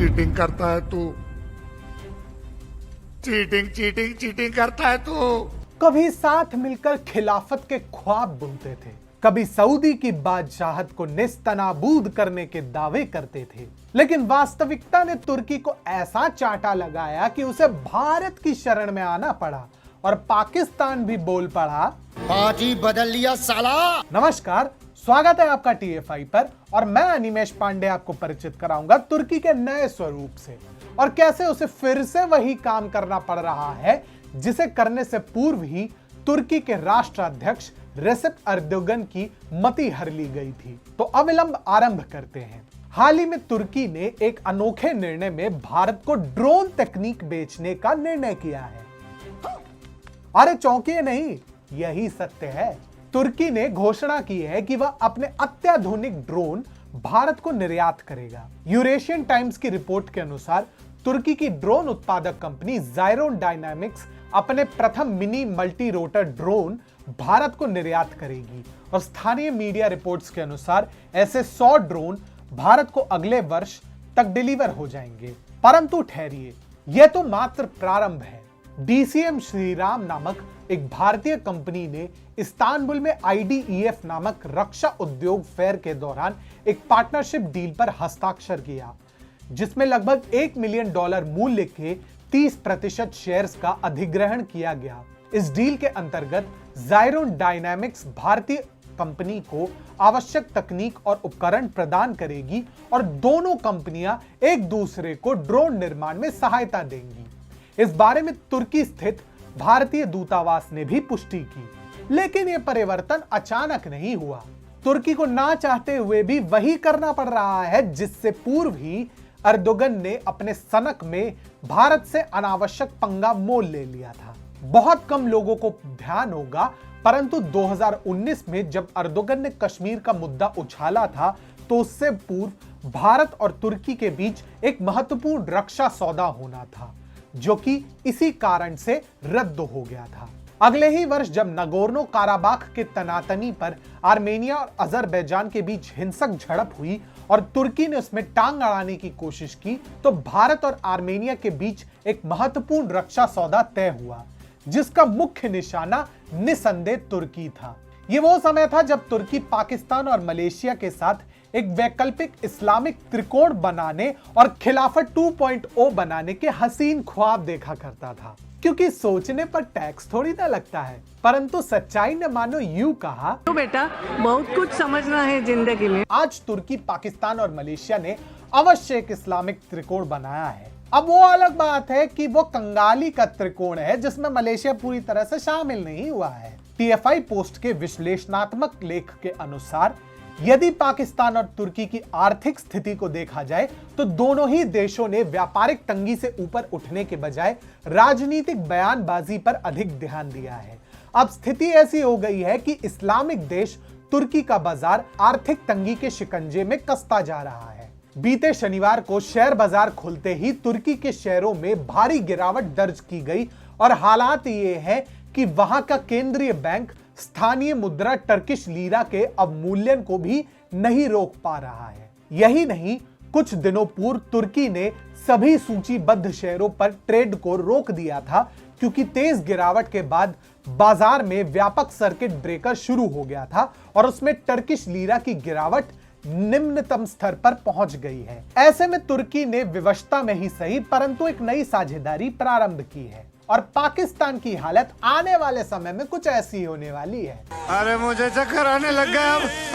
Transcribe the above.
Cheating करता है तू, चीटिंग चीटिंग चीटिंग करता है तू। कभी साथ मिलकर खिलाफत के ख्वाब बुनते थे, कभी सऊदी की बादशाहत को नेस्तनाबूद करने के दावे करते थे, लेकिन वास्तविकता ने तुर्की को ऐसा चांटा लगाया कि उसे भारत की शरण में आना पड़ा और पाकिस्तान भी बोल पड़ा, पार्टी बदल लिया साला। नमस्कार, स्वागत है आपका टीएफआई पर और मैं अनिमेश पांडे आपको परिचित कराऊंगा तुर्की के नए स्वरूप से और कैसे उसे फिर से वही काम करना पड़ रहा है जिसे करने से पूर्व ही तुर्की के राष्ट्राध्यक्ष रेसेप एर्दोगन की मति हर ली गई थी। तो अविलंब आरंभ करते हैं। हाल ही में तुर्की ने एक अनोखे निर्णय में भारत को ड्रोन तकनीक बेचने का निर्णय किया है। अरे चौंकिए नहीं, यही सत्य है। तुर्की ने घोषणा की है कि वह अपने अत्याधुनिक ड्रोन भारत को निर्यात करेगा। यूरेशियन टाइम्स की रिपोर्ट के अनुसार तुर्की की ड्रोन उत्पादक कंपनी ज़ायरोन डायनामिक्स अपने प्रथम mini multi rotor drone Bharat को निर्यात करेगी और स्थानीय मीडिया रिपोर्ट्स के अनुसार ऐसे 100 ड्रोन भारत को अगले वर्ष तक डिलीवर हो जाएंगे। परंतु ठहरिए, यह तो मात्र प्रारंभ है। डीसीएम श्रीराम नामक एक भारतीय कंपनी ने इस्तांबुल में IDEF नामक रक्षा उद्योग फेयर के दौरान एक पार्टनरशिप डील पर हस्ताक्षर किया, जिसमें लगभग $1 मिलियन मूल्य के 30% शेयर्स का अधिग्रहण किया गया। इस डील के अंतर्गत ज़ायरोन डायनामिक्स भारतीय कंपनी को आवश्यक तकनीक और उपकरण प्रदान करेगी और दोनों कंपनियां एक दूसरे को ड्रोन निर्माण में सहायता देंगी। इस बारे में तुर्की स्थित भारतीय दूतावास ने भी पुष्टि की, लेकिन यह परिवर्तन अचानक नहीं हुआ। तुर्की को ना चाहते हुए भी वही करना पड़ रहा है जिससे पूर्व ही एर्दोगन ने अपने सनक में भारत से अनावश्यक पंगा मोल ले लिया था। बहुत कम लोगों को ध्यान होगा, परंतु 2019 में जब एर्दोगन ने कश्मीर का मुद्दा उछाला था तो उससे पूर्व भारत और तुर्की के बीच एक महत्वपूर्ण रक्षा सौदा होना था, जो कि इसी कारण से रद्द हो गया था। अगले ही वर्ष जब नगोर्नो काराबाख के तनातनी पर आर्मेनिया और अजरबैजान के बीच हिंसक झड़प हुई और तुर्की ने उसमें टांग अड़ाने की कोशिश की, तो भारत और आर्मेनिया के बीच एक महत्वपूर्ण रक्षा सौदा तय हुआ, जिसका मुख्य निशाना निसंदेह तुर्की था। यह वो समय था जब तुर्की पाकिस्तान और मलेशिया के साथ एक वैकल्पिक इस्लामिक त्रिकोण बनाने और खिलाफत 2.0 बनाने के हसीन ख्वाब देखा करता था, क्योंकि सोचने पर टैक्स थोड़ी ना लगता है। परंतु सच्चाई ने मानो यूं कहा, तो बेटा बहुत कुछ समझना है जिंदगी में। आज तुर्की, पाकिस्तान और मलेशिया ने अवश्य एक इस्लामिक त्रिकोण बनाया है। अब वो अलग बात है कि वो कंगाली का त्रिकोण है जिसमें मलेशिया पूरी तरह से शामिल नहीं हुआ है। टीएफआई पोस्ट के विश्लेषणात्मक लेख के अनुसार यदि पाकिस्तान और तुर्की की आर्थिक स्थिति को देखा जाए तो दोनों ही देशों ने व्यापारिक तंगी से ऊपर उठने के बजाय राजनीतिक बयानबाजी पर अधिक ध्यान दिया है। अब स्थिति ऐसी हो गई है कि इस्लामिक देश तुर्की का बाजार आर्थिक तंगी के शिकंजे में कसता जा रहा है। बीते शनिवार को शेयर बाजार खुलते ही तुर्की के शेयरों में भारी गिरावट दर्ज की गई और हालात ये है कि वहां का केंद्रीय बैंक स्थानीय मुद्रा टर्किश लीरा के अवमूल्यन को भी नहीं रोक पा रहा है। यही नहीं, कुछ दिनों पूर्व तुर्की ने सभी सूचीबद्ध शेयरों पर ट्रेड को रोक दिया था, क्योंकि तेज गिरावट के बाद बाजार में व्यापक सर्किट ब्रेकर शुरू हो गया था और उसमें टर्किश लीरा की गिरावट निम्नतम स्तर पर पहुंच गई है। ऐसे में तुर्की ने विवशता में ही सही परंतु एक नई साझेदारी प्रारंभ की है और पाकिस्तान की हालत आने वाले समय में कुछ ऐसी होने वाली है। अरे मुझे चक्कर आने लग गया अब।